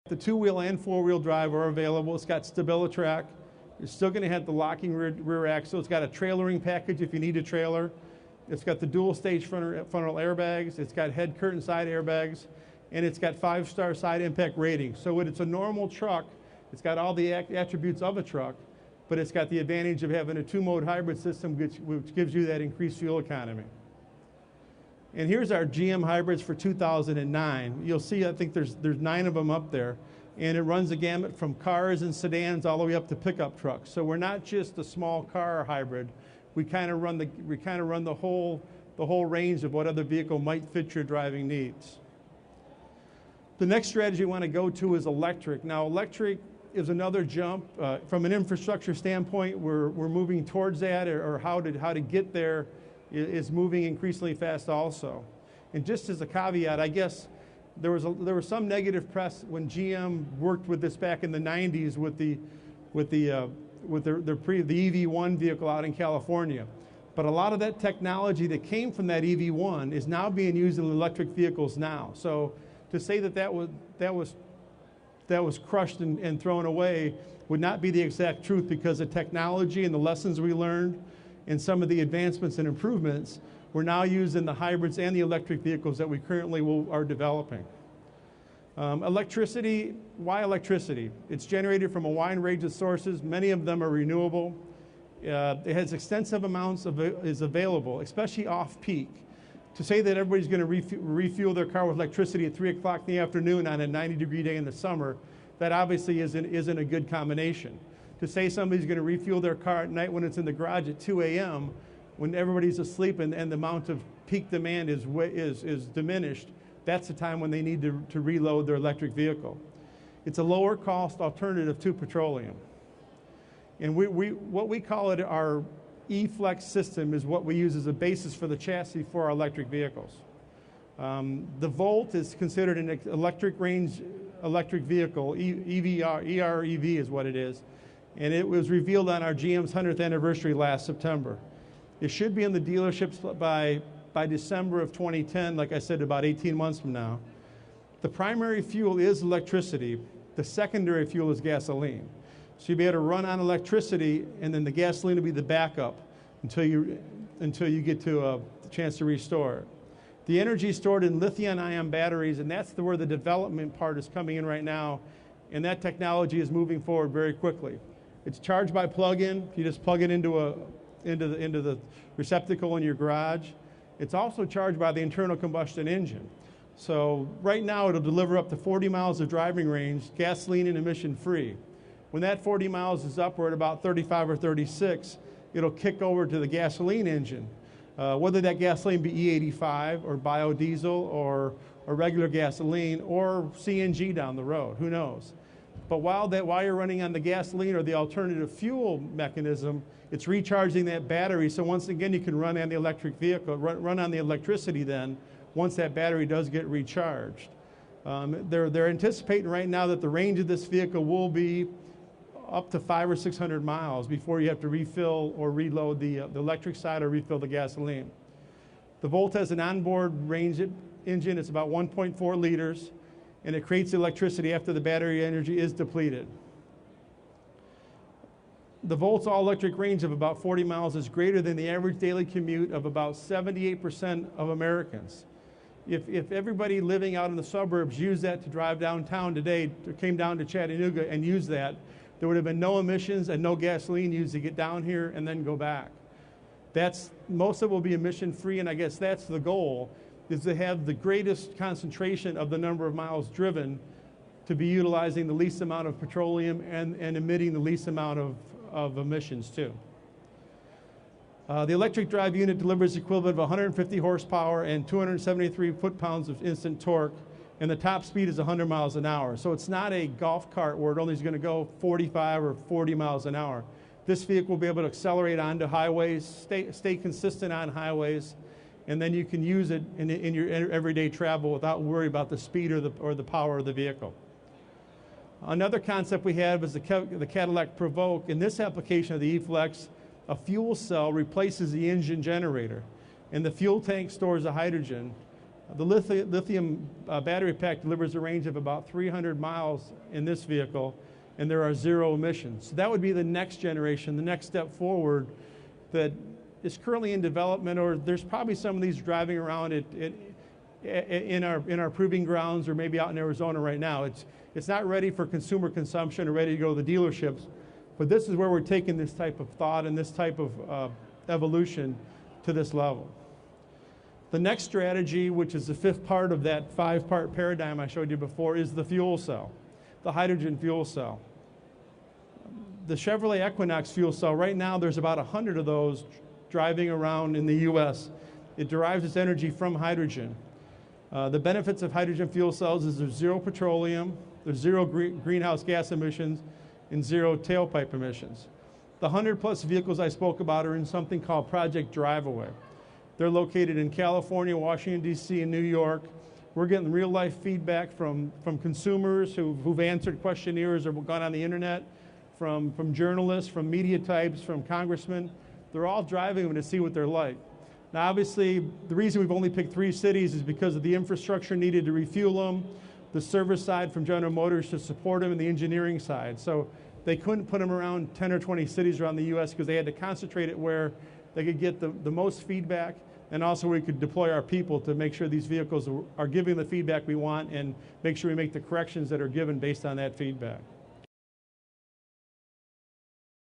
The two-wheel and four-wheel drive are available. It's got StabiliTrak. It's still going to have the locking rear axle. It's got a trailering package if you need a trailer. It's got the dual-stage frontal airbags. It's got head curtain side airbags. And it's got 5-star side impact rating. So when it's a normal truck, it's got all the attributes of a truck, but it's got the advantage of having a two-mode hybrid system, which gives you that increased fuel economy. And here's our GM hybrids for 2009. You'll see, I think there's 9 of them up there. And it runs the gamut from cars and sedans all the way up to pickup trucks. So we're not just a small car hybrid. We kind of run the whole range of what other vehicle might fit your driving needs. The next strategy we want to go to is electric. Now, electric is another jump. From an infrastructure standpoint, we're moving towards that, or how to get there is moving increasingly fast also. And just as a caveat, I guess there was some negative press when GM worked with this back in the 90s with the EV1 vehicle out in California. But a lot of that technology that came from that EV1 is now being used in electric vehicles now. So to say that was crushed and thrown away would not be the exact truth, because the technology and the lessons we learned and some of the advancements and improvements we're now used in the hybrids and the electric vehicles that we currently are developing. Electricity, why electricity? It's generated from a wide range of sources. Many of them are renewable. It has extensive amounts is available, especially off-peak. To say that everybody's going to refuel their car with electricity at 3 o'clock in the afternoon on a 90-degree day in the summer, that obviously isn't a good combination. To say somebody's going to refuel their car at night when it's in the garage at 2 a.m., when everybody's asleep and the amount of peak demand is diminished, that's the time when they need to reload their electric vehicle. It's a lower cost alternative to petroleum. And what we call it our E-Flex system is what we use as a basis for the chassis for our electric vehicles. The Volt is considered an electric range electric vehicle, EREV is what it is, and it was revealed on our GM's 100th anniversary last September. It should be in the dealerships by December of 2010, like I said, about 18 months from now. The primary fuel is electricity. The secondary fuel is gasoline. So you'll be able to run on electricity, and then the gasoline will be the backup until you get to a chance to restore it. The energy is stored in lithium-ion batteries, and that's where the development part is coming in right now, and that technology is moving forward very quickly. It's charged by plug-in. You just plug it into the receptacle in your garage. It's also charged by the internal combustion engine. So right now it'll deliver up to 40 miles of driving range, gasoline and emission-free. When that 40 miles is up, we're at about 35 or 36, it'll kick over to the gasoline engine. Whether that gasoline be E85 or biodiesel or regular gasoline or CNG down the road, who knows? But while you're running on the gasoline or the alternative fuel mechanism, it's recharging that battery. So once again, you can run on the electric vehicle, run on the electricity then, once that battery does get recharged. They're anticipating right now that the range of this vehicle will be up to 500 or 600 miles before you have to refill or reload the electric side or refill the gasoline. The Volt has an onboard range engine. It's about 1.4 liters, and it creates electricity after the battery energy is depleted. The Volt's all-electric range of about 40 miles is greater than the average daily commute of about 78% of Americans. If everybody living out in the suburbs used that to drive downtown today, came down to Chattanooga and used that, there would have been no emissions and no gasoline used to get down here and then go back. Most of it will be emission-free, and I guess that's the goal, is to have the greatest concentration of the number of miles driven to be utilizing the least amount of petroleum and emitting the least amount of emissions too. The electric drive unit delivers the equivalent of 150 horsepower and 273 foot-pounds of instant torque, and the top speed is 100 miles an hour. So it's not a golf cart where it only is going to go 45 or 40 miles an hour. This vehicle will be able to accelerate onto highways, stay consistent on highways, and then you can use it in your everyday travel without worry about the speed or the power of the vehicle. Another concept we have is the Cadillac Provoke. In this application of the E-Flex, a fuel cell replaces the engine generator, and the fuel tank stores the hydrogen. The lithium battery pack delivers a range of about 300 miles in this vehicle, and there are 0 emissions. So that would be the next generation, the next step forward that is currently in development, or there's probably some of these driving around in our proving grounds or maybe out in Arizona right now. It's not ready for consumer consumption or ready to go to the dealerships, but this is where we're taking this type of thought and this type of evolution to this level. The next strategy, which is the 5th part of that 5-part paradigm I showed you before, is the fuel cell, the hydrogen fuel cell. The Chevrolet Equinox fuel cell, right now there's about 100 of those driving around in the US. It derives its energy from hydrogen. The benefits of hydrogen fuel cells is there's 0 petroleum, there's 0 greenhouse gas emissions, and 0 tailpipe emissions. The 100+ vehicles I spoke about are in something called Project Drive-Away. They're located in California, Washington, D.C., and New York. We're getting real-life feedback from consumers who've answered questionnaires or gone on the internet, from journalists, from media types, from congressmen. They're all driving them to see what they're like. Now, obviously, the reason we've only picked 3 cities is because of the infrastructure needed to refuel them, the service side from General Motors to support them, and the engineering side. So they couldn't put them around 10 or 20 cities around the U.S. because they had to concentrate it where they could get the most feedback, and also we could deploy our people to make sure these vehicles are giving the feedback we want and make sure we make the corrections that are given based on that feedback.